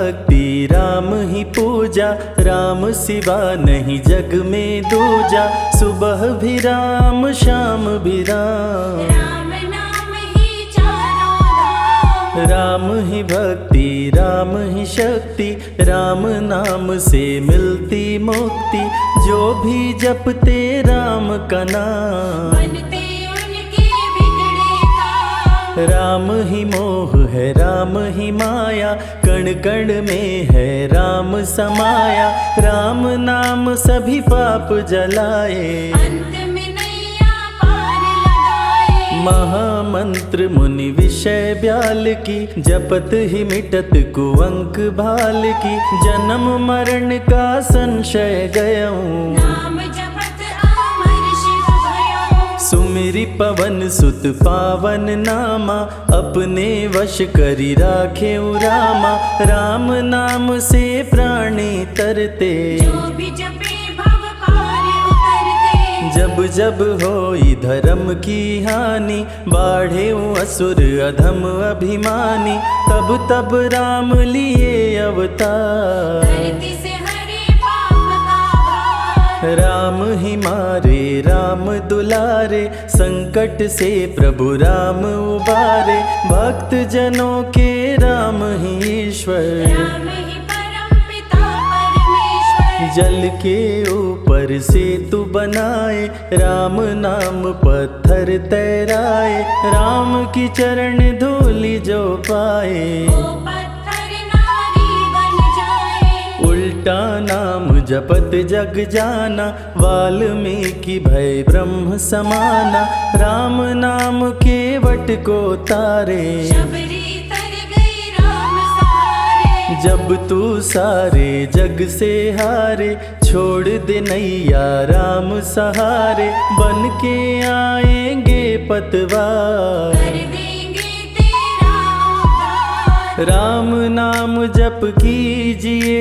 भक्ति राम ही पूजा, राम सिवा नहीं जग में दूजा। सुबह भी राम शाम भी राम, राम नाम ही चारों धाम। राम ही भक्ति राम ही शक्ति, राम नाम से मिलती मुक्ति। जो भी जपते राम का नाम, बनते उनके बिगड़े काम। राम ही मोह है राम ही माया, कण कण में है राम समाया। राम नाम सभी पाप जलाए, अंत में नैया पार लगाए। महामंत्र मुनि विषय ब्याल की, जपत ही मिटत कुअंक भाल की। जन्म मरण का संशय गयऊं, नाम जपत अमर शिव भयऊं। सुमिरि पवन सुत पावन नामा, अपने वश करी राखे रामा। राम नाम से प्राणी तरते, जो भी जपे भव पार उतरते। जब जब होई धर्म की हानि, बाढ़े असुर अधम अभिमानी। तब तब राम लिए अवतार, धरती से हरे पाप का भार। राम ही मारे राम दुलारे, संकट से प्रभु राम उबारे। भक्त जनों के राम ही ईश्वर, राम ही परम पिता परमेश्वर। जल के ऊपर सेतु बनाए, राम नाम पत्थर तैराए। राम की चरण धूलि जो पाए, वो पत्थर नारी बन जाए। उल्टा नाम जपत जग जाना, वाल्मीकि भय ब्रह्म समाना। राम नाम के वट को तारे, शबरी तर गई राम सहारे। जब तू सारे जग से हारे, छोड़ दे नैया राम सहारे। बन के आएंगे पतवार, कर देंगे तेरा उद्धार। राम नाम जप कीजिए,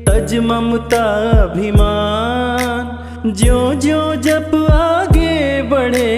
तज ममता अभिमान। ज्यों ज्यों जप आगे बढ़े,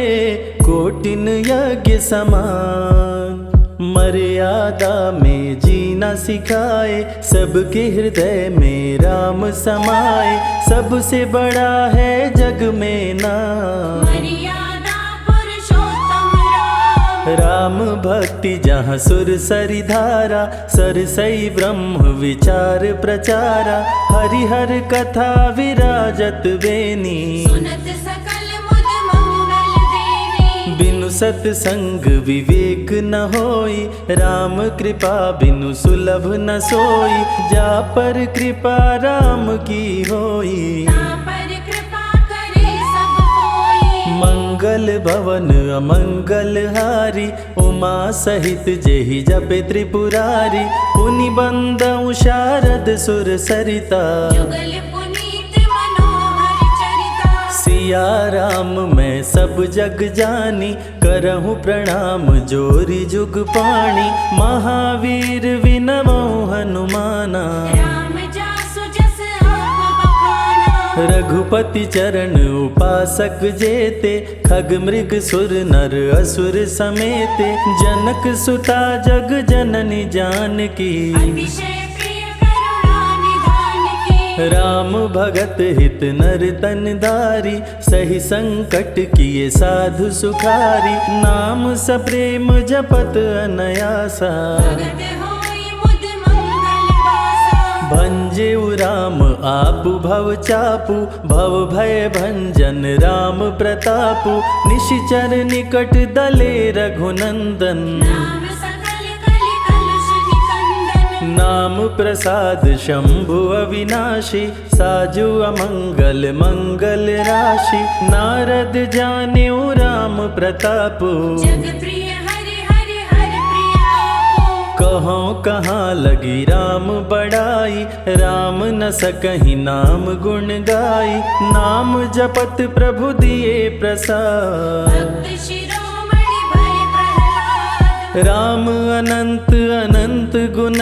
कोटिन यज्ञ समान। मर्यादा में जीना सिखाए, सबके हृदय में राम समाए। सबसे बड़ा है जग में नाम, मर्यादा पुरुषोत्तम राम। राम भक्ति जहाँ सुर सरि धारा, सरसई ब्रह्म विचार प्रचारा। हरिहर कथा विराजत बेनी, सुनत सकल मुद मंगल देनी। बिनु सत्संग विवेक न होई, राम कृपा बिनु सुलभ न सोई। जा पर कृपा राम की होई, ता पर कृपा करे सब कोई। मंगल भवन अमंगल हारी। उमा सहित जेहि जपे त्रिपुरारी, पुनि बंदउ शारद सुर सरिता। जुगल पुनीत मनोहर चरिता। सिया राम मैं सब जग जानी, करहूँ प्रणाम जोरी जुग पाणी। महावीर विनमौ हनुमाना, राम जासु जस आप बखाना। रघुपति चरण उपासक जेते। खग मृग सुर नर असुर समेते, जनक सुता जग जननी जानकी। अतिशय प्रिय करुणा निधान की। राम भगत हित नर तन धारी, सही संकट किए साधु सुखारी। नाम सप्रेम जपत अनयासा, भगत होई मुद मंगल वासा। भंजेउ राम आपु भव चापु, भव भय भंजन राम प्रतापु। निशिचर निकट दले रघुनंदन, नाम सकल कलि कलुष निकंदन। नाम प्रसाद शंभु अविनाशी। साजु अमंगल मंगल राशि, नारद जानेउ राम प्रतापु। जग प्रिय हरि हरि हर प्रिय आपो। कहों कहाँ लगी राम बड़ाई, राम न सकहि नाम गुण गाई। नाम जपत प्रभु दिए प्रसाद, भक्त शिरोमणि भय प्रहलाद। राम अनंत अनंत गुण,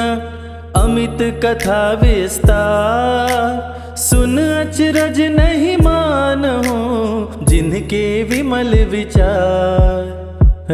अमित कथा विस्तार। सुन अचरज नहीं मानहु, जिनके विमल विचार।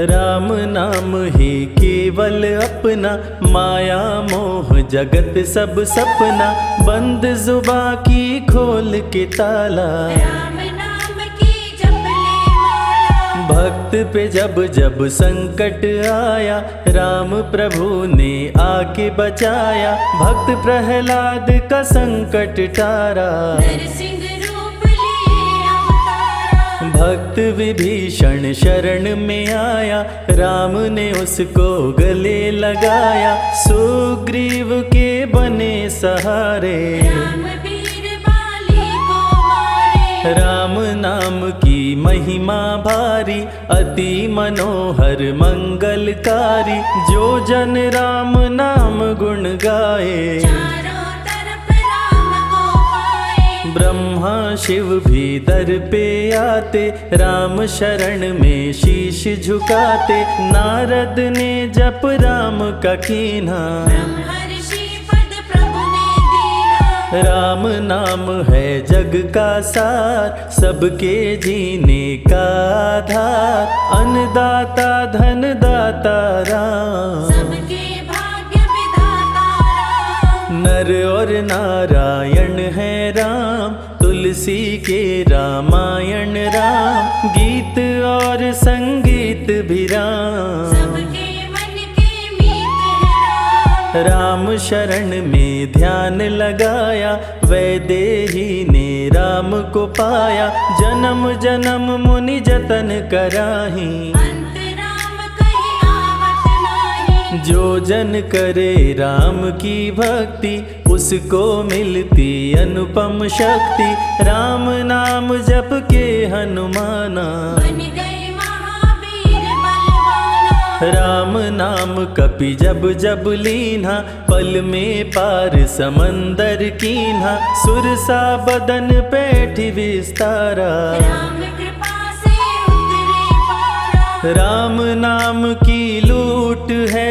राम नाम ही केवल अपना, माया मोह जगत सब सपना, बंद जुबा की खोल के ताला। राम नाम की जप ले माला। भक्त पे जब जब संकट आया, राम प्रभु ने आके बचाया, भक्त प्रहलाद का संकट टारा। नरसिंह रूप लिए अवतारा। भक्त विभीषण शरण में आया, राम ने उसको गले लगाया, सुग्रीव के बने सहारे। राम वीर बाली को मारे। राम नाम की महिमा भारी, अति मनोहर मंगलकारी, जो जन राम नाम गुण गाए। चारों तरफ राम को पाए। ब्रह्मा शिव भी दर पे आते, राम शरण में शीश झुकाते, नारद ने जप राम का कीन्हा। ब्रह्मर्षि पद प्रभु ने दीना। राम नाम है जग का सार, सबके जीने का आधार, अन्नदाता धनदाता राम। सबके भाग्य विधाता राम। नर और नारायण है राम, तुलसी के रामायण राम, गीत और संगीत भी राम। सबके मन के मीत है राम। राम शरण में ध्यान लगाया, वैदेही ने राम को पाया, जन्म जन्म मुनि जतन कराही। अंत राम कहीं आवत नाही। जो जन करे राम की भक्ति, उसको मिलती अनुपम शक्ति, राम नाम जप के हनुमाना। बन गए महावीर बलवाना। राम नाम कपि जब जब लीन्हा, पल में पार समंदर कीन्हा, सुरसा बदन पैठी विस्तारा। राम कृपा से उतरे पारा। राम नाम की लूट है,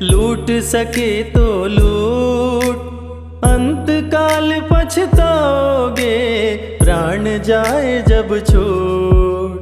लूट सके तो लूट, अंत काल पछताओगे, प्राण जाए जब छूट।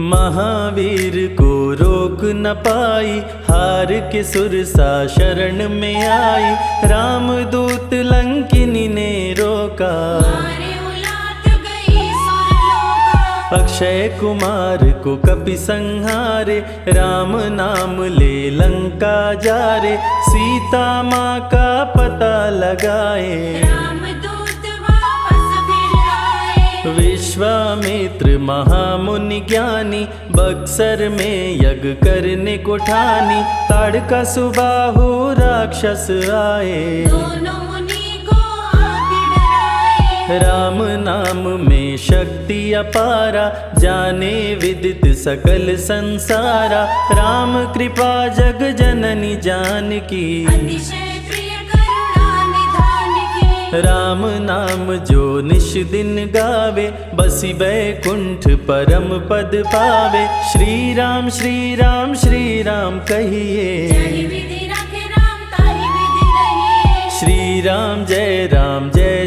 महावीर को रोक न पाई, हार के सुरसा शरण में आई, रामदूत लंकिनी ने रोका। मारे उलाट गई सुरलोका। अक्षय कुमार को कपि संहारे, राम नाम ले लंका जारे, सीता माँ का पता लगाए। रामदूत वापस फिर आए। विश्वामित्र महामुनि ज्ञानी, बक्सर में यज्ञ करने को ठानी, ताड़का सुबाहु राक्षस आए। दोनों मुनि को आके डराए। राम नाम में शक्ति अपारा, जाने विदित सकल संसारा, राम कृपा जग जननी जानकी। अतिशय प्रिय करुणा निधान की। राम नाम जो निश दिन गावे, बसी बैकुंठ परम पद पावे। श्री राम श्री राम श्री राम कहिए, जय विधि रखे राम ताहि विधि रहिए। श्री राम जय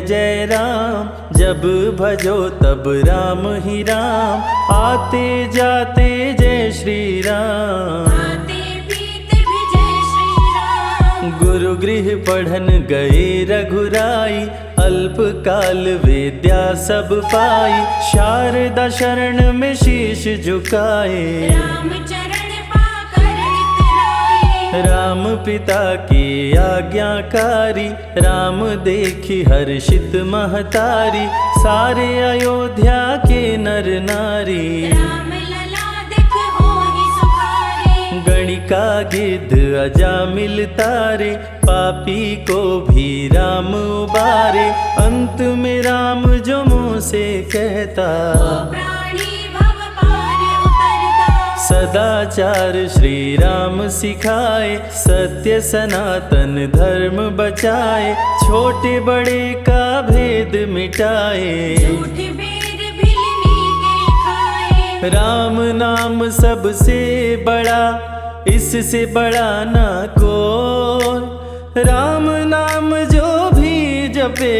जय राम, जब भजो तब राम ही राम, आते जाते जय श्री राम। आते पीते भी जय श्री राम। गुरु गृह पढ़न गए रघुराई, अल्प काल विद्या सब पाई, शारदा शरण में शीश झुकाए। राम चरण पाकर इतराए। राम पिता की आज्ञाकारी, राम देखी हर्षित महतारी, सारे अयोध्या के नर नारी। राम लला दिख होहि सुखारे। गणिका गिद्ध अजामिल तारे, पापी को भी राम उबारे, अंत में राम जो मुँह से कहता, ओ प्राणी भव पार उतरता। सदाचार श्री राम सिखाए, सत्य सनातन धर्म बचाए, छोटे बड़े का भेद मिटाए। झूठ बेर भिलनी के खाए। राम नाम सबसे बड़ा, इससे बड़ा ना कोई। राम नाम जो भी जपे,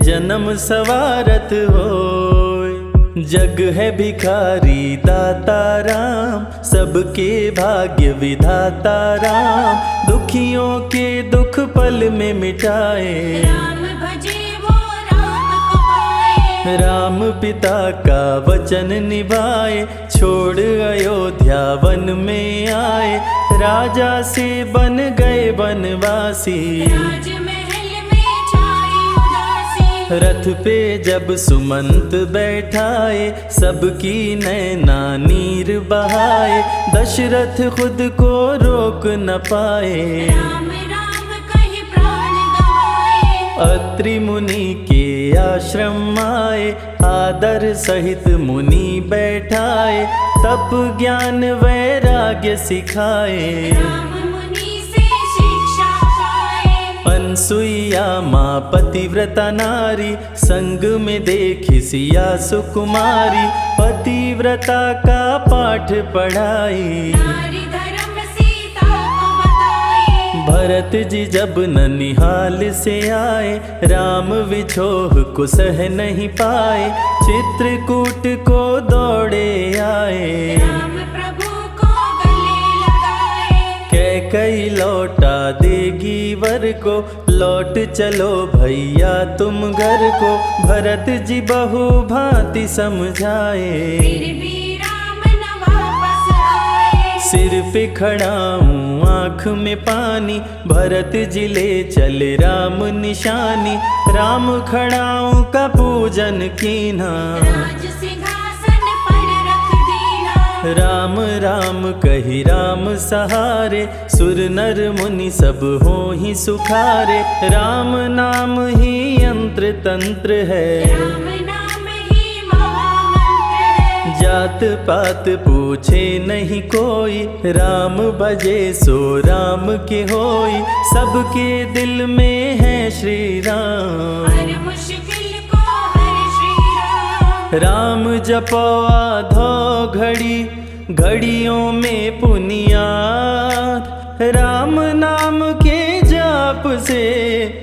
जन्म सवारत होय। जग है भिखारी दाता राम, सबके भाग्य विधाता राम, दुखियों के दुख पल में मिटाए। राम भजे वो राम को पाए। राम पिता का वचन निभाए, छोड़ अयोध्या वन में आए, राजा से बन गए वनवासी। राजमहल में छाई उदासी। रथ पे जब सुमंत बैठाए, सबकी नैना नीर बहाए, दशरथ खुद को रोक न पाए। राम राम कहि प्राण गवाए। अत्रि मुनि के आश्रम आए, आदर सहित मुनि बैठाए, तप ज्ञान वैराग्य सिखाए। राम मुनि से शिक्षा पाए। अनसुईया माँ पतिव्रता नारी, संग में देखी सिया सुकुमारी, पतिव्रता का पाठ पढ़ाई। नारी धर्म सीता को बताए। भरत जी जब ननिहाल से आए, राम विछोह को सह नहीं पाए, चित्रकूट को दौड़े आए। राम प्रभु को गले लगाए। कैकई लौटा देगी वर को, लौट चलो भैया तुम घर को, भरत जी बहु भांति समझाए। फिर भी राम न वापस आए। सिर पे खड़ाऊं आँख में पानी, भरत जी ले चले राम निशानी, राम खड़ाऊं का पूजन कीना। राज सिंहासन पर रख दीना। राम राम कही राम सहारे, सुर नर मुनि सब हो ही सुखारे, राम नाम ही यंत्र तंत्र है। राम नाम ही महामंत्र है। जात पात पूछे नहीं कोई, राम भजे सो राम के होई, सबके दिल में है श्री राम। हर मुश्किल को हर श्री राम। राम जपो आधो घड़ी, घड़ियों में पुनियाद, राम नाम के जाप से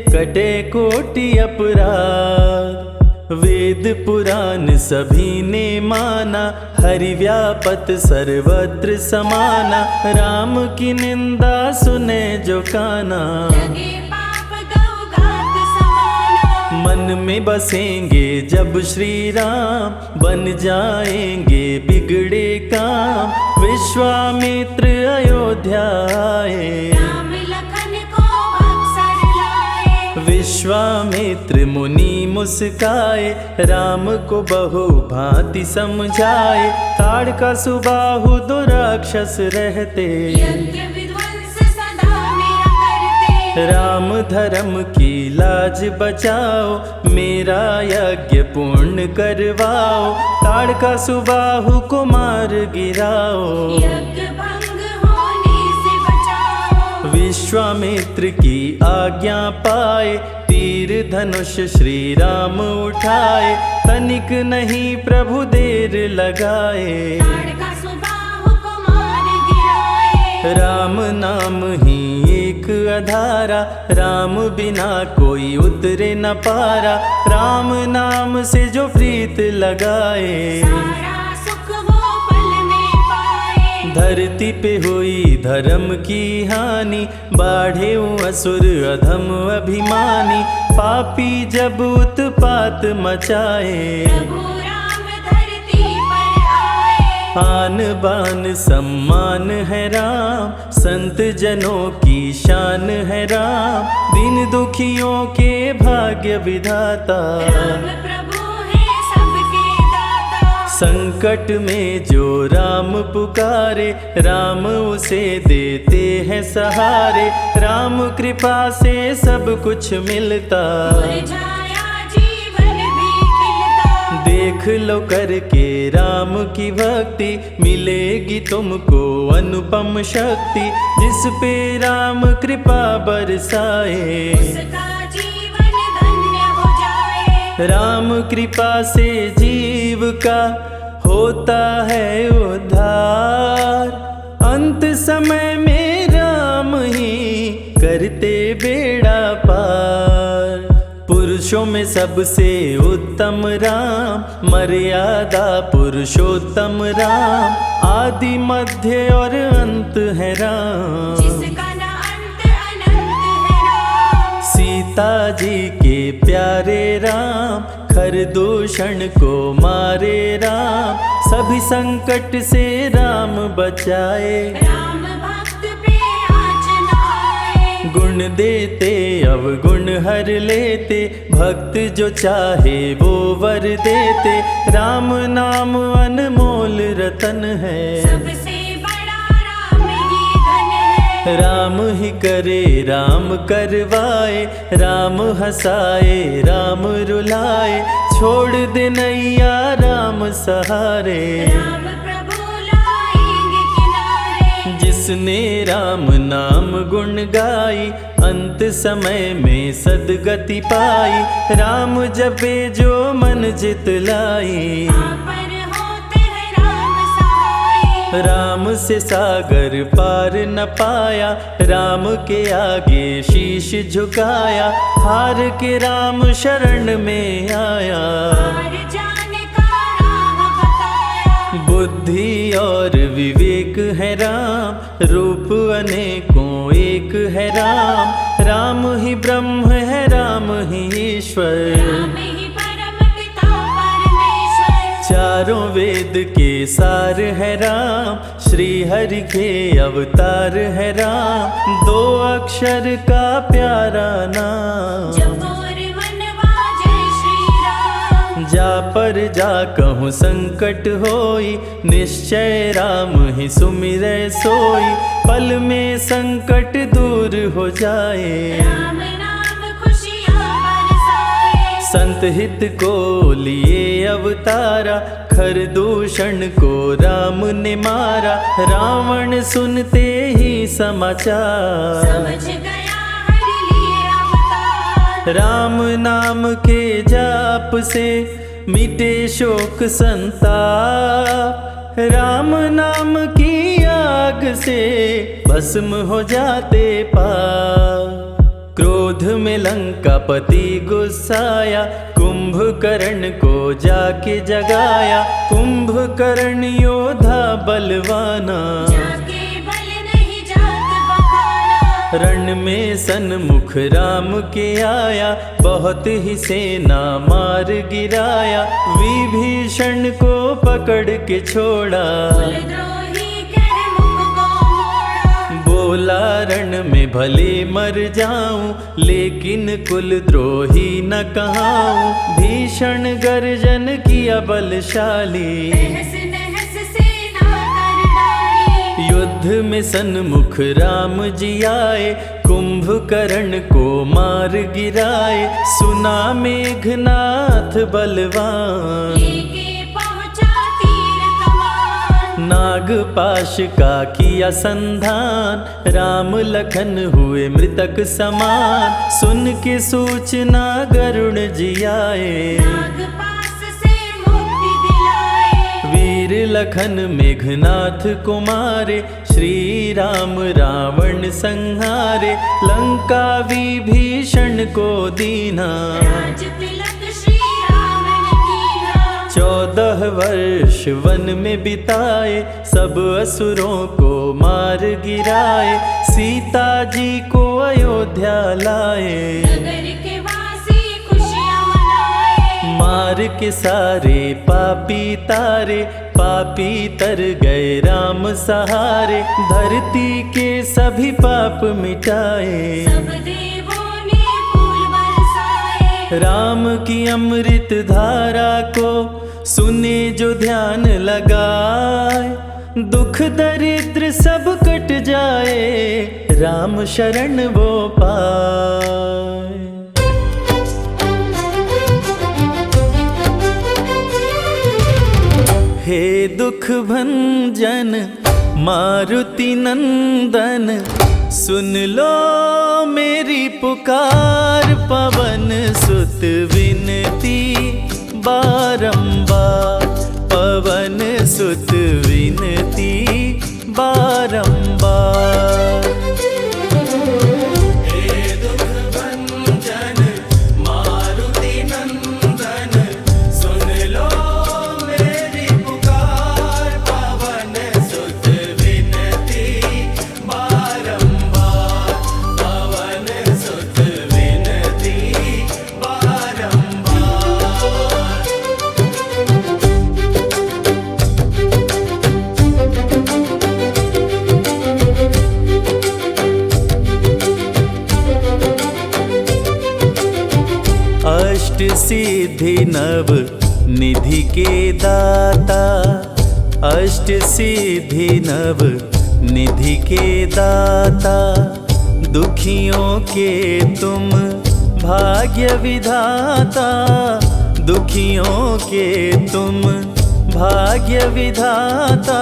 कटे कोटि अपराध। वेद पुराण सभी ने माना, हरि व्यापत सर्वत्र समाना, राम की निंदा सुने जो काना। लगे पाप गौ घात समाना। मन में बसेंगे जब श्री राम, बन जाएंगे बिगड़े काम, विश्वामित्र अयोध्या आए। राम लखन को अक्सर लाए। विश्वामित्र मुनि मुस्काए, राम को बहु भांति समझाए, ताड़का सुबाहु दो राक्षस रहते, यज्ञ विध्वंस सदा मेरा करते। राम धर्म की लाज बचाओ, मेरा यज्ञ पूर्ण करवाओ, ताड़का सुबाहु को मार गिराओ। यज्ञ भंग होने से बचाओ। विश्वामित्र की आज्ञा पाए, तीर धनुष श्री राम उठाए, तनिक नहीं प्रभु देर लगाए। ताड़का सुबाहु को मार गिराए। राम नाम ही एक आधारा, राम बिना कोई उतरे न पारा, राम नाम से जो प्रीत लगाए। सारा सुख वो पल में पाए। धरती पे हुई धर्म की हानि, बाढ़े असुर अधम अभिमानी, पापी जब उत्पात मचाए। प्रभु राम धरती पर आए। आन बान सम्मान है राम, संत जनों की शान है राम, दीन दुखियों के भाग्य विधाता। राम प्रभु है सबके दाता। संकट में जो राम पुकारे, राम उसे देते हैं सहारे, राम कृपा से सब कुछ मिलता। मुरझाया जीवन भी खिलता। देख लो करके राम की भक्ति, मिलेगी तुमको अनुपम शक्ति, जिस पे राम कृपा बरसाए, उसका जीवन धन्य हो जाए। राम कृपा से जीव का होता है उद्धार, अंत समय में राम ही करते बेड़ा पार। पुरुष पुरुषों में सबसे उत्तम राम, मर्यादा पुरुषोत्तम राम, आदि मध्य और अंत है राम। जिसका न अंत अनंत है राम। सीता जी के प्यारे राम, खरदूषण को मारे राम, सभी संकट से राम बचाए। राम भक्त पे आँच न आए। गुण देते अवगुण हर लेते, भक्त जो चाहे वो वर देते। राम नाम अनमोल रतन है, सबसे बड़ा राम ही धन है। राम ही करे राम करवाए, राम हंसाए राम रुलाए, छोड़ दे नैया राम सहारे। राम प्रभु लाएंगे किनारे। जिसने राम नाम गुण गाई, अंत समय में सदगति पाई। राम जपे जो मन जित लाई, आप पर होते हैं राम सहाय। राम से सागर पार न पाया, राम के आगे शीश झुकाया। हार के राम शरण में आया, हार जाने का राह बताया। बुद्धि और विवेक है राम, रूप अनेकों एक है राम। राम ही ब्रह्म है राम ही ईश्वर, राम ही परम पिता परमेश्वर। चारों वेद के सार है राम, श्री हरि के अवतार है राम। दो अक्षर का प्यारा नाम, जपोर मनवा जय श्री राम। जा पर जा कहूँ संकट होई, निश्चय राम ही सुमिरै सोई। पल में संकट दूर हो जाए, राम नाम खुशियाँ बरसाए। संत हित को लिए अवतारा, खरदूषण को राम ने मारा। रावण सुनते ही समाचार, समझ गया हर लिए अवतार। राम नाम के जाप से मिटे शोक संताप। राम नाम की आग से भस्म हो जाते पाप। क्रोध में लंकापति गुस्साया, कुंभकर्ण को जाके जगाया। कुंभकर्ण योद्धा बलवाना, जाके बल नहीं जात बखाना। रण में सन्मुख राम के आया, बहुत ही सेना मार गिराया। विभीषण को पकड़ के छोड़ा, कुलद्रोही कह मुख को मोड़ा। बोला रण में भले मर जाऊं, लेकिन कुलद्रोही न कहाऊं। भीषण गर्जन किया बलशाली, तहस नहस सेना कर डाली। युद्ध में सन्मुख राम जी आए, कुंभकर्ण को मार गिराए। सुना मेघनाथ बलवान, लेके पहुँचा तीर कमान। नागपाश का किया संधान, राम लखन हुए मृतक समान। सुन के सूचना गरुण जी आए, नागपाश से मुक्ति दिलाए। वीर लखन मेघनाथ को मारे। श्री राम रावण संहारे, लंका विभीषण को दीना। राज तिलक श्री राम ने कीना। 14 वर्ष वन में बिताए, सब असुरों को मार गिराए। सीता जी को अयोध्या लाए, नगर के वासी खुशियाँ मनाए। मार के सारे पापी तारे। पापी तर गए राम सहारे, धरती के सभी पाप मिटाए। सब देवों ने फूल बरसाए। राम की अमृत धारा को सुने जो ध्यान लगाए, दुख दरिद्र सब कट जाए। राम शरण वो पाए। हे दुख भंजन मारुति नंदन, सुन लो मेरी पुकार। पवन सुत विनती बारंबार, पवन सुत विनती बारंबार। हे दुख भंजन मारुति अष्ट सिद्धि नव निधि के दाता, अष्ट सिद्धि नव निधि के दाता, दुखियों के तुम भाग्य विधाता, दुखियों के तुम भाग्य विधाता।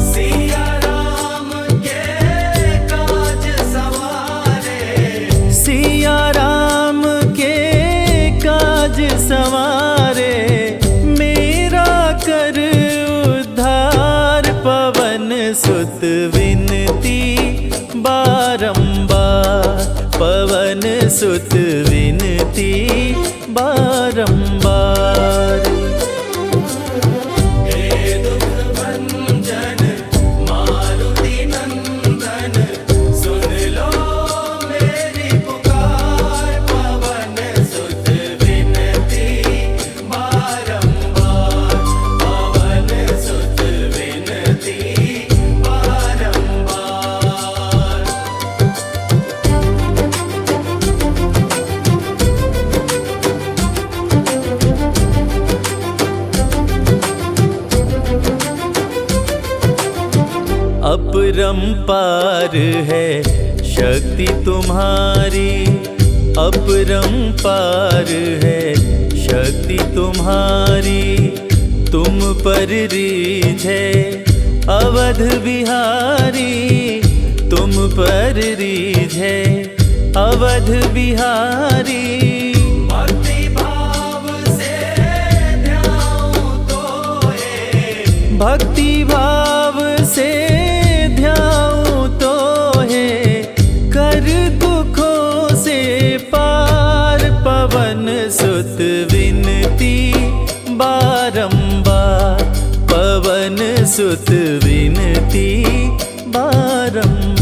सिया राम के काज सवारे, सिया राम के काज सवारे, मेरा कर उद्धार, पवन सुत विनती बारंबार, पवन सुत विनती बारंबार। अपरंपार है शक्ति तुम्हारी, अपरंपार है शक्ति तुम्हारी, तुम पर रीझ है अवध बिहारी, तुम पर रीझ है अवध बिहारी। भक्ति भाव से ध्याऊं तोहे, भक्ति भाव से ध्याऊं तोहे, कर दुखों से पार, पवन सुत विनती बारंबार, पवन सुत विनती बारंबार।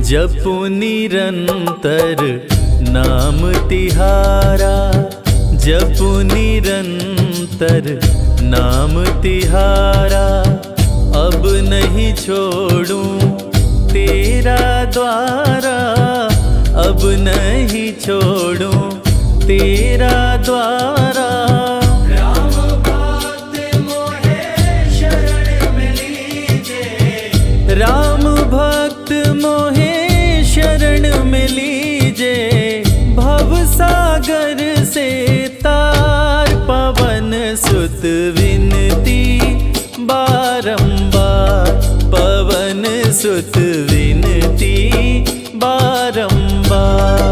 जपु निरंतर नाम तिहारा, जपु निरंतर नाम तिहारा, अब नहीं छोड़ूं तेरा द्वारा, अब नहीं छोड़ूं तेरा द्वारा। राम भक्त मोहे शरण में लीजे, राम भक्त मोहे शरण में लीजे, भव सागर से तार, पवन सुत विनती बारंबार, पवन सुत विनती बारंबार।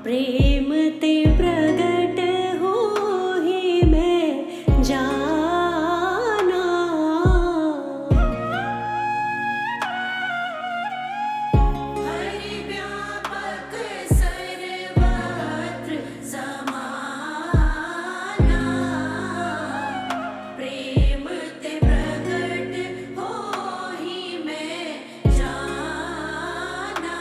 प्रेम ते प्रगट हो ही मैं जाना। हरि व्यापक सर्वत्र समाना, प्रेम ते प्रगट हो ही मैं जाना।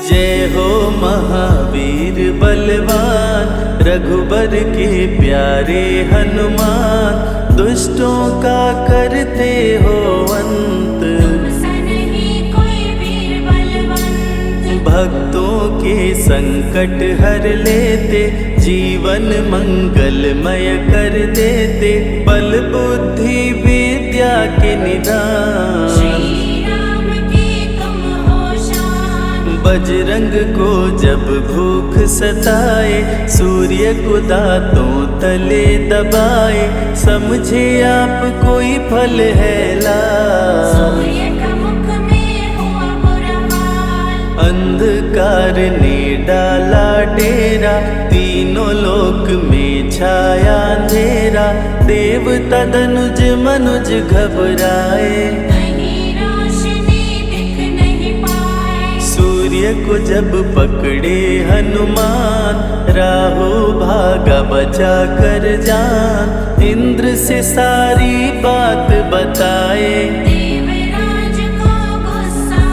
जय हो महावीर बलवान, रघुबर के प्यारे हनुमान, दुष्टों का करते हो अंत, तुमसा नहीं कोई वीर बलवंत। भक्तों के संकट हर लेते, जीवन मंगलमय कर देते, बल बुद्धि विद्या के निदान, श्री राम की तुम हो शान। बजरंग को जब भूख सताए, सूर्य को दांतों तले दबाए, समझे आप कोई फल है लाल, सूर्य का मुख में हुआ बुरा हाल। अंधकार ने डाला डेरा, तीनों लोक में छाया अंधेरा, देवता धनुज मनुज घबराए, कहीं रोशनी दिख नहीं पाए। सूर्य को जब पकड़े हनुमान, राहु भागा बचा कर जान, इंद्र से सारी बात बताए, देवराज को गुस्सा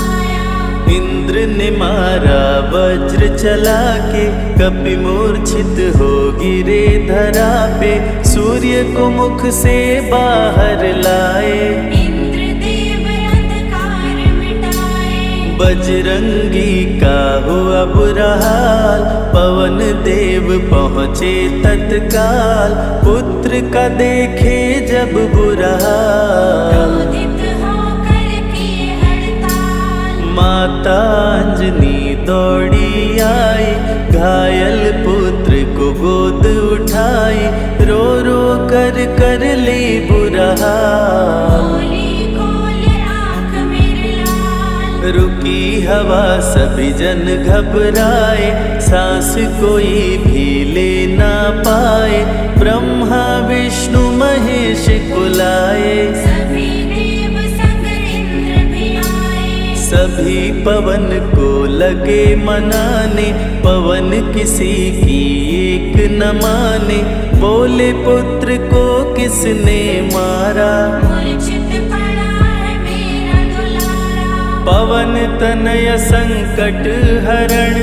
आया। इंद्र ने मारा वज्र चला के, कपि मूर्छित हो गिरे धरा पे, सूर्य को मुख से बाहर लाए, इंद्रदेव अंधकार मिटाए। बजरंगी का हुआ बुरा हाल, पवन देव पहुँचे तत्काल, पुत्र का देखे जब बुरा हाल, क्रोधित होकर किए हड़ताल। माता अंजनी दौड़ी आई, घायल पुत्र को गोद उठाई, रो रो कर ली बुरा हाल, बोली खोल आँख मेरे लाल। रुकी हवा सभी जन घबराए, सांस कोई भी ले ना पाए, ब्रह्मा विष्णु महेश कुलाए, सभी देव संग इंद्र भी आए। सभी पवन को लगे मनाने, पवन किसी की एक न माने, बोले पुत्र को किसने मारा, मूर्छित पड़ा है मेरा दुलारा। पवन तनय संकट हरण,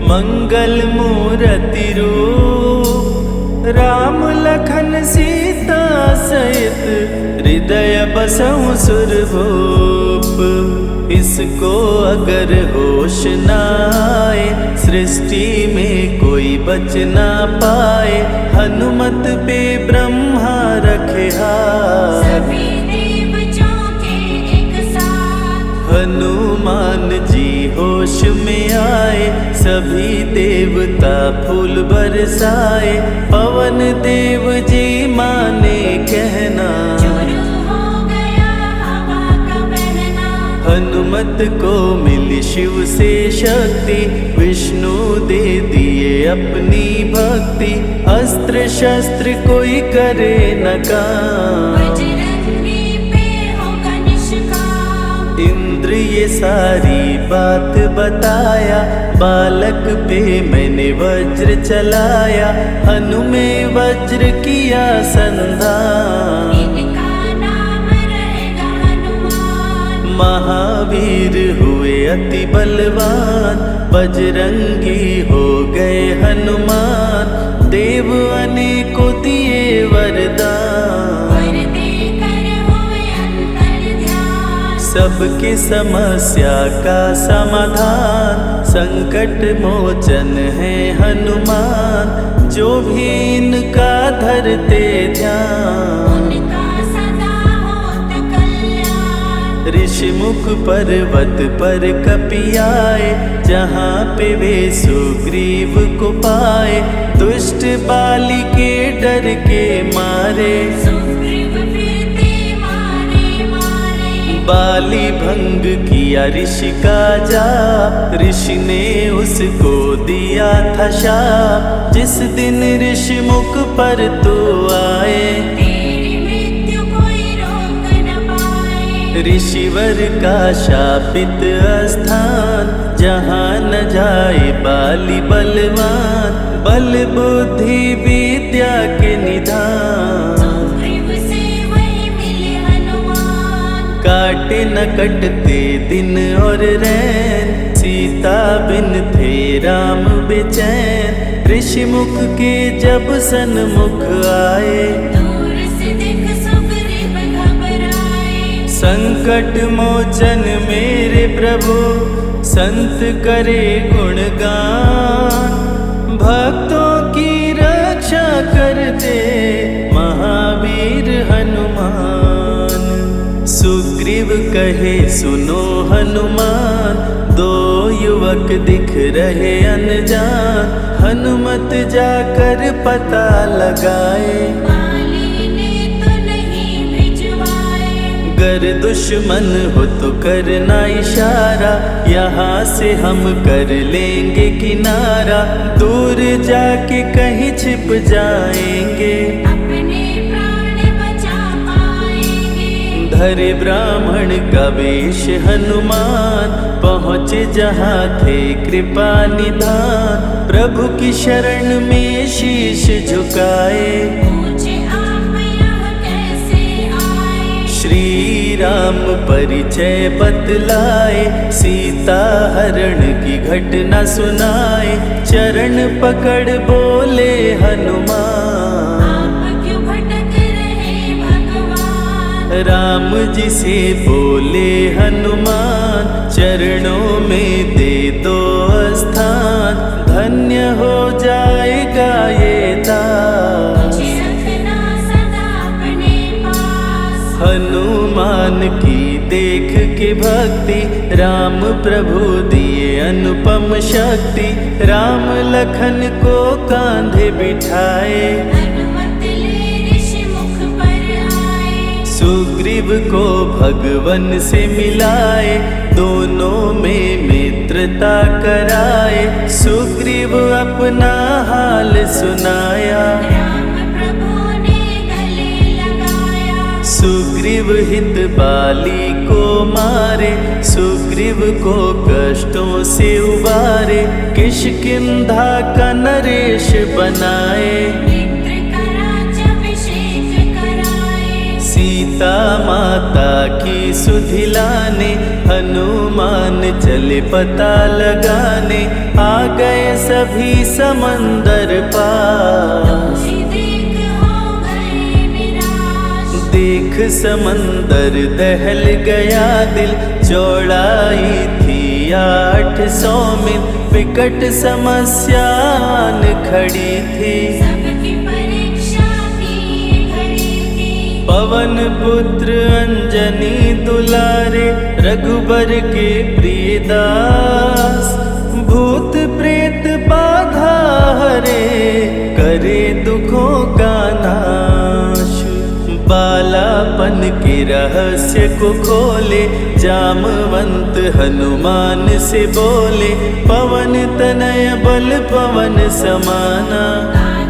मंगल मूर्ति रूप, राम लखन सीता सहित, हृदय बसहु सुरभूप। इसको अगर होश न आए, सृष्टि में कोई बच ना पाए, हनुमत पे ब्रह्मा रखे हाथ, सभी देव चौके एक साथ। हनुमान जी होश में आए, सभी देवता फूल बरसाए, पवन देव जी माने कहना, शुरू हो गया हवा का बहना। हनुमत को मिली शिव से शक्ति, विष्णु दे दिए अपनी भक्ति, अस्त्र शस्त्र कोई करे न काम, बजरंगी पे होगा निष्काम। इंद्र ये सारी बात बताया, बालक पे मैंने वज्र चलाया, हनु में वज्र किया संधान, इनका नाम रहेगा हनुमान। महावीर हुए अति बलवान, बजरंगी हो गए हनुमान, देव अनेकों दिए वरदान, वर देकर हुए अंतर्ध्यान। सबकी समस्या का समाधान, संकट मोचन है हनुमान, जो भी इनका धरते ध्यान, उनका सदा होत कल्याण। ऋषि मुख पर्वत पर कपि आए, जहाँ पे वे सुग्रीव को पाए, दुष्ट बाली के डर के मारे, सुग्रीव फिरते मारे मारे। बाली भंग किया ऋषि का जाप, ऋषि ने उसको दिया था शाप, जिस दिन ऋषि मुख पर तो आए, तेरी मृत्यु कोई रोक न पाए। ऋषिवर का शापित स्थान, जहाँ न जाए बाली बलवान, बल बुद्धि विद्या के निधान, सुग्रीव से वही मिले हनुमान। काटे न कटते दिन और रैन, सीता सीता बिन थे राम बेचैन, ऋषि मुख के जब सन्मुख आए। दूर से देख सुग्रीव घबराए, संकट मोचन मेरे प्रभु, संत करे गुणगान। भक्तों की रक्षा करते महावीर हनुमान। सुग्रीव कहे सुनो हनुमान, दो युवक दिख रहे अनजान। हनुमत जाकर पता लगाए, बाली ने तो नहीं भिजवाए। गर दुश्मन हो तो करना इशारा, यहाँ से हम कर लेंगे किनारा। दूर जाके कहीं छिप जाएंगे, अपने प्राण बचा पाएंगे। धरे ब्राह्मण का वेश हनुमान, पहुँचे जहाँ थे कृपा निधान। प्रभु की शरण में शीश झुकाए, पूछे आप यहाँ कैसे आए। श्री राम परिचय बतलाए, सीता हरण की घटना सुनाए। चरण पकड़ बोले हनुमान, आप क्यों भटक रहे भगवान। राम जी से बोले हनुमान, चरणों में दे दो स्थान। धन्य हो जाएगा ये दास, मुझे रखना सदा अपने पास। हनुमान की देख के भक्ति, राम प्रभु दिए अनुपम शक्ति। राम लखन को कांधे बिठाए, हनुमत ले ऋषि मुख पर आए। सुग्रीव को भगवन से मिलाए, दोनों में मित्रता कराए। सुग्रीव अपना हाल सुनाया, राम प्रभु ने गले लगाया। सुग्रीव हित बाली को मारे, सुग्रीव को कष्टों से उबारे। किष्किंधा का नरेश बनाए, मित्र का राज्याभिषेक कराए। सीता माता की सुधि लाने, हनुमान चले पता लगाने। आ गए सभी समंदर पार, तुझे देख हो गए निराश। देख समंदर दहल गया दिल। चौड़ाई थी 800 मील, विकट समस्यान खड़ी थी। सबकी परीक्षा की घड़ी थी। पवन पुत्र अंजनी दुलारे, रघुबर के प्रिय दास। भूत प्रेत बाधा हरे, करे दुखों का नाश। बालापन के रहस्य को खोले, जामवंत हनुमान से बोले। पवन तनय बल पवन समाना,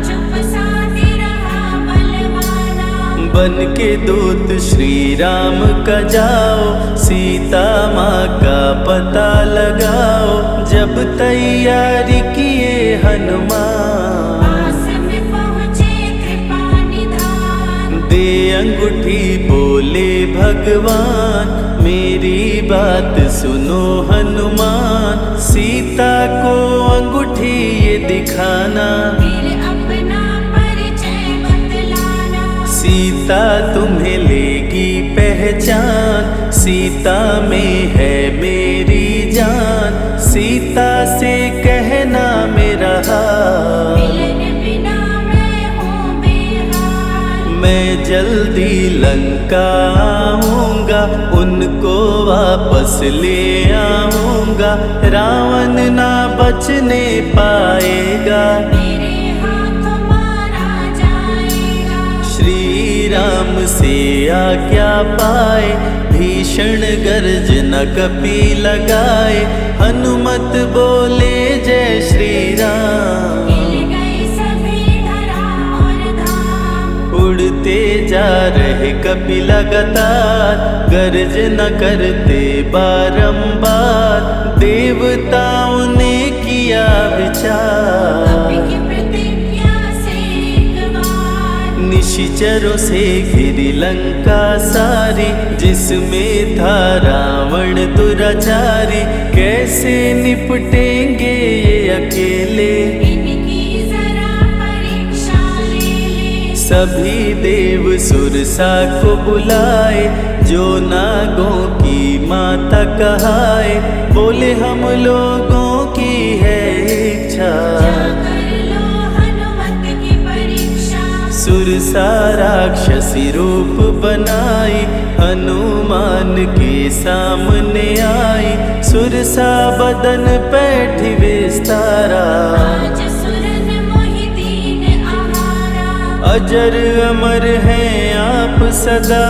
चुप साधे रहा बलवाना। बन के दूत श्री राम का जाओ, सीता माँ का पता लगाओ। जब तैयारी किए हनुमान, पास में पहुँचे कृपा निधान। दे अंगूठी बोले भगवान, मेरी बात सुनो हनुमान। सीता को अंगूठी ये दिखाना, फिर अपना परिचय बतलाना। सीता तुम्हें लेगी पहचान। सीता में है मेरी जान, सीता से कहना मेरा हाल। मिलन बिना मैं हूँ बेहाल। मैं जल्दी लंका आऊँगा, उनको वापस ले आऊँगा। रावण ना बचने पाएगा, मेरे हाथों मारा जाएगा। श्री राम से आज्ञा पाए, भीषण गर्जना कपि लगाए। हनुमत बोले जय श्री राम, हिल गए सभी धरा और धाम। उड़ते जा रहे कपि लगातार, गर्जना करते बारंबार। देवताओं ने किया विचार, कपि की प्रतिज्ञा से एक बार। निश निशाचरों से घिरी लंका सारी, जिसमें था रावण दुराचारी। कैसे निपटेंगे ये अकेले, इनकी जरा परीक्षा ले ले। सभी देव सुरसा को बुलाए, जो नागों की माता कहाए। बोले हम लोगों की है इच्छा, जाकर लो हनुमत की परीक्षा। सुरसा राक्षसी रूप बनाई, हनुमान के सामने आई। सुरसा बदन पैठी विस्तारा, आज सुरन मोहि दीन आहारा। अजर अमर हैं आप सदा,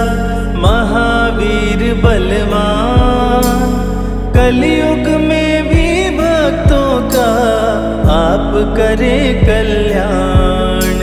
महावीर बलवान। कलयुग में भी भक्तों का आप करें कल्याण।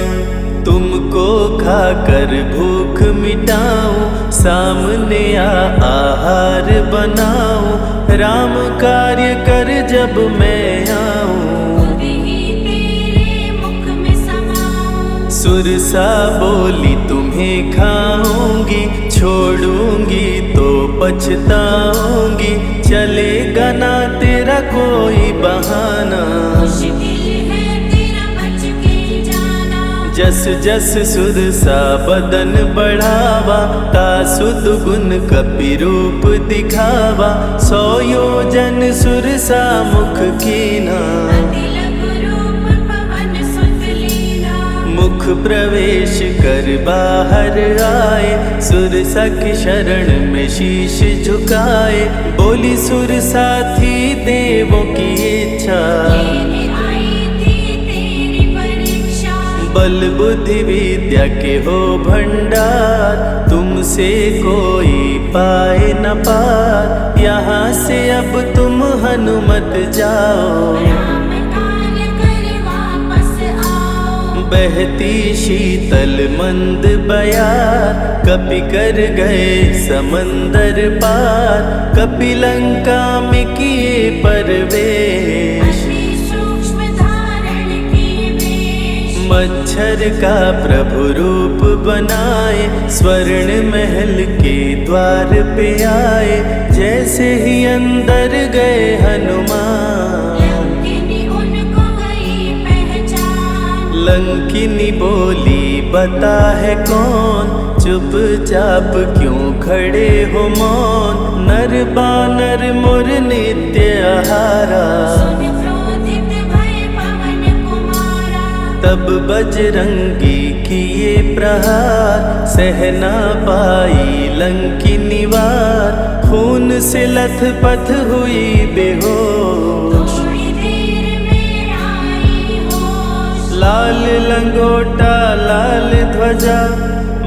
तुमको खाकर भूख मिटाऊं, सामने आहार बनाऊं। राम कार्य कर जब मैं आऊं, खुद ही तेरे मुख में समाऊं। सुरसा बोली तुम्हें खाऊंगी, छोड़ूंगी तो पछताऊंगी। चलेगा ना तेरा कोई बहाना, मुश्किल है तेरा बच के जाना। जस जस सुरसा बदन बढ़ावा, तासु दुगुन कपि रूप दिखावा। 100 योजन सुरसा मुख कीना, अति लघु रूप पवन सुत लीना। मुख प्रवेश कर बाहर आए, सुरसा की शरण में शीश झुकाए। बोली सुरसा थी देवों की इच्छा, लेने आई थी तेरी परीक्षा। बल बुद्धि विद्या के हो भंडार, तुमसे कोई पाए न पार। यहाँ से अब तुम हनुमत जाओ, राम कार्य कर वापस आओ। बहती शीतल मंद बयार, कपि कर गए समंदर पार। कपि लंका में किए प्रवेश, अति सूक्ष्म धारण किए वेश। मच्छर का प्रभु रूप बनाए, स्वर्ण महल के द्वार पे आए। जैसे ही अंदर गए हनुमान, लंकिनी उनको गई पहचान। लंकिनी बोली बता है कौन, चुपचाप क्यों खड़े हो मौन। नर बानर मोर नित्य आहारा, सुन क्रोधित भय पवन कुमारा। तब बजरंगी किए प्रहार, सहना पाई लंकिनी वार। खून से लथपथ हुई बेहोश, थोड़ी देर में आई होश। लाल लंगोटा लाल ध्वजा,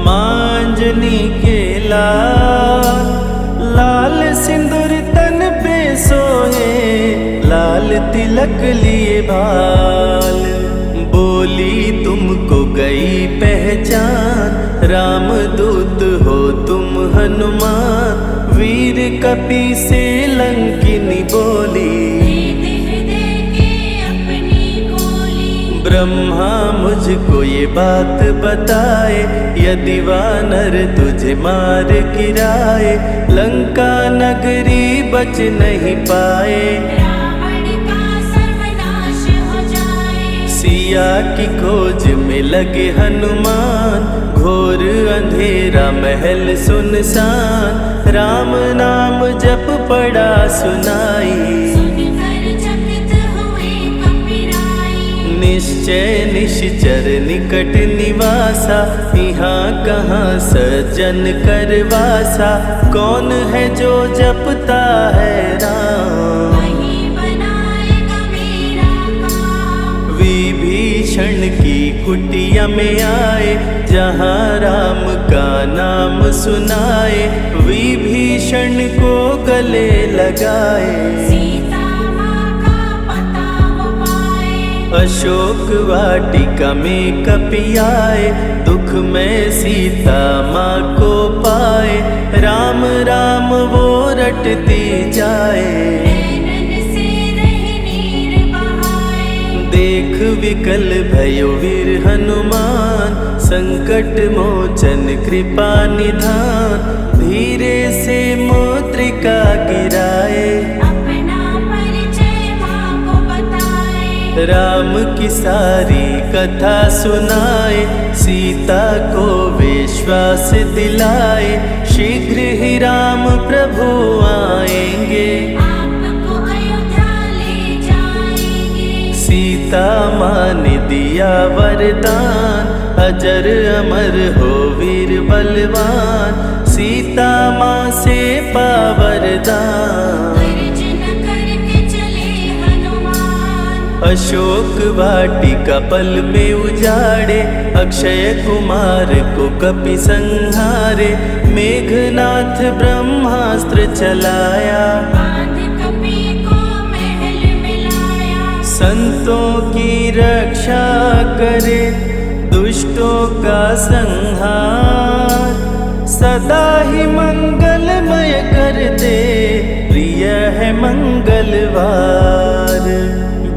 मांजनी के लाल। लाल सिंदूर तन पे सोहे, लाल तिलक लिए बाल। बोली तुमको गई पहचान, रामदूत हो तुम हनुमान। वीर कपि से लंकिनी बोली, हृदय के अपनी गोली। ब्रह्मा मुझको ये बात बताए, यदि वानर तुझे मार गिराए। लंका नगरी बच नहीं पाए, रावण का सर्वनाश हो जाए। सिया की खोज में लगे हनुमान। घोर अंधेरा महल सुनसान, राम नाम जप पड़ा सुनाई। सुनकर चकित हुए कपिराई। निश्चय निश्चर निकट निवासा, यहाँ कहाँ सज्जन करवासा। कौन है जो जपता है राम, वही बनाएगा मेरा काम। विभीषण की कुटिया में आए, जहाँ राम का नाम सुनाए। विभीषण को गले लगाए, सीता माँ का पता वो पाए। अशोक वाटिका में कपि आए, दुख में सीता माँ को पाए। राम राम वो रटती जाए, नैनन से रहे नीर बहाए। देख विकल भयो वीर हनुमान। संकट मोचन कृपा निधान, धीरे से मुद्रिका गिराए, अपना परिचय माँ को बताए। राम की सारी कथा सुनाए, सीता को विश्वास दिलाए, शीघ्र ही राम प्रभु आएंगे, आपको अयोध्या ले जाएंगे। सीता माँ ने दिया वरदान, अजर अमर हो वीर बलवान, सीता माँ से पा वरदान। गर्जन करके चले हनुमान, अशोक वाटिका पल में उजाड़े, अक्षय कुमार को कपि संहारे, मेघनाथ ब्रह्मास्त्र चलाया, बांध कपि को महल में लाया। संतों की रक्षा करे, दुष्टों का संहार, सदा ही मंगलमय करते, प्रिय है मंगलवार।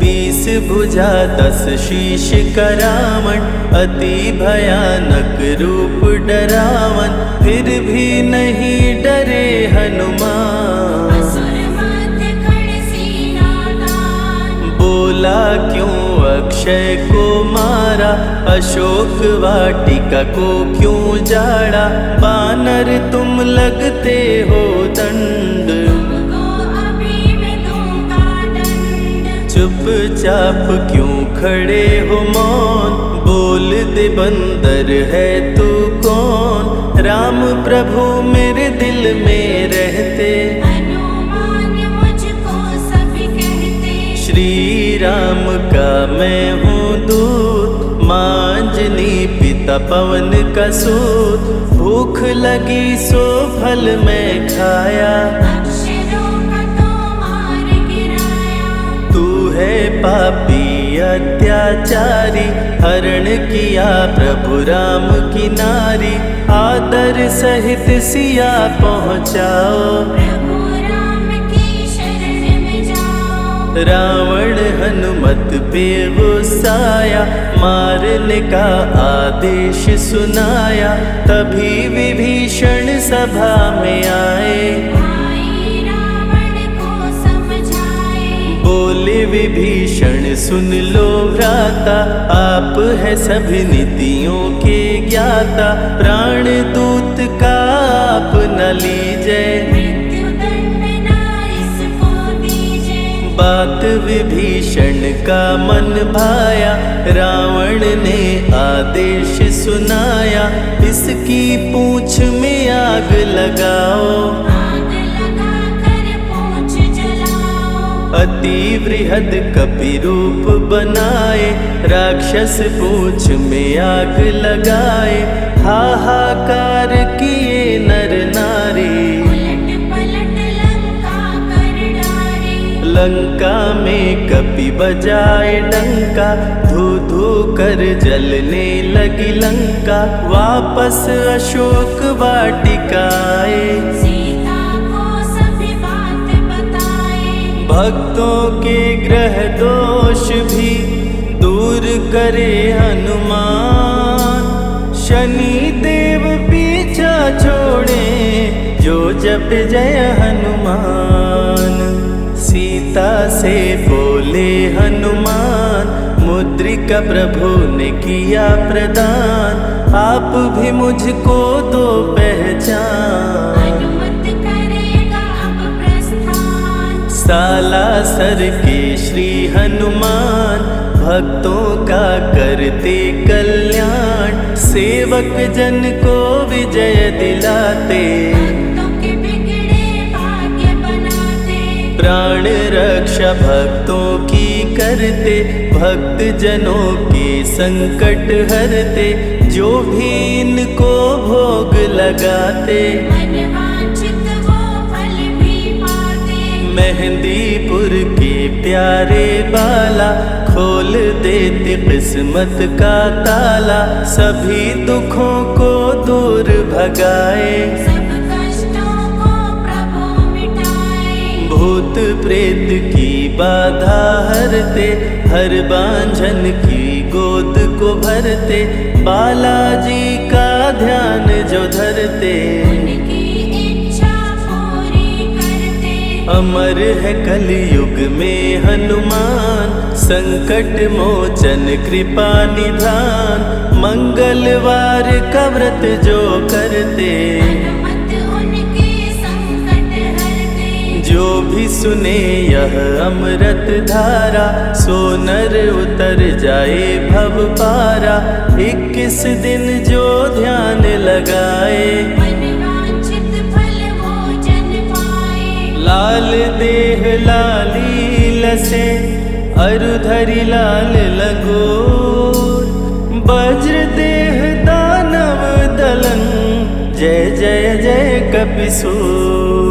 20 भुजा 10 शीश का रावण, अति भयानक रूप डरावन, फिर भी नहीं डरे हनुमान। असुर मध्य खड़े सीना तान, बोला क्यों अक्षय को मारा, अशोक वाटिका को क्यों जाड़ा, बानर तुम लगते हो दंड, तुमको अभी मैं दूंगा दंड। चुपचाप क्यों खड़े हो मौन, बोल दे बंदर है तू कौन, राम प्रभु मेरे दिल में रहते, हनुमान मुझको सभी कहते। श्री राम का मैं हूँ दूत, माँ अंजनी पिता पवन का सूत, भूख लगी सो फल मैं खाया, अक्षरों का तो मार गिराया। तू है पापी अत्याचारी, हरण किया प्रभु राम की नारी, आदर सहित सिया पहुँचाओ, प्रभु राम की शरण में जाओ। रावण हनुमत पे गुस्साया, मारने का आदेश सुनाया, तभी विभीषण सभा में आए, भाई रावण को समझाए। बोले विभीषण सुन लो भ्राता, आप है सभी नीतियों के ज्ञाता, प्राण दूत का आप न लीजिए, मृत्यु दंड ना इसको दीजिए। बात विभीषण का मन भाया, रावण ने आदेश सुनाया, इसकी पूंछ में आग लगाओ, आग लगा कर पूंछ जलाओ। अति वृहद कपि रूप बनाए, राक्षस पूंछ में आग लगाए, हाहाकार किए नर नारी, उलट पलट लंका कर डारे। लंका में कपि बजाए डंका, धू धू कर जलने लगी लंका, वापस अशोक वाटिका आए, सीता को सभी बात बताए। भक्तों के ग्रह दोष भी दूर करे हनुमान, शनि देव पीछा छोड़े, जो जप जय हनुमान। सीता से बोले हनुमान, मुद्रिका प्रभु ने किया प्रदान, आप भी मुझको दो पहचान। अनुमत करेगा अब प्रस्थान, सालासर के श्री हनुमान, भक्तों का करते कल्याण, सेवक जन को विजय दिलाते, भक्तों के बिगड़े भाग्य बनाते। प्राण रक्षा भक्तों की करते, भक्त जनों के संकट हरते, जो भी इनको भोग लगाते, मनवांछित वो फल भी पाते। मेहंदीपुर के प्यारे बाला, खोल देते किस्मत का ताला, सभी दुखों को दूर भगाए, सब कष्टों को प्रभु मिटाए। भूत प्रेत की बाधा हरते, हर बांझन की गोद को भरते, बालाजी का ध्यान जो धरते, उनकी इच्छा पूरी करते। अमर है कलयुग में हनुमान, संकट मोचन कृपा निधान, मंगलवार का व्रत जो करते, हनुमत उनके संकट हरते। जो भी सुने यह अमृत धारा, सो नर उतर जाए भव पारा। 21 दिन जो ध्यान लगाए, मनवांछित फल वो जन पाए। लाल देह लाली लसे, अरुधरि लाल लंगोर, वज्र देह दानव दलन, जय जय जय कपिसूर।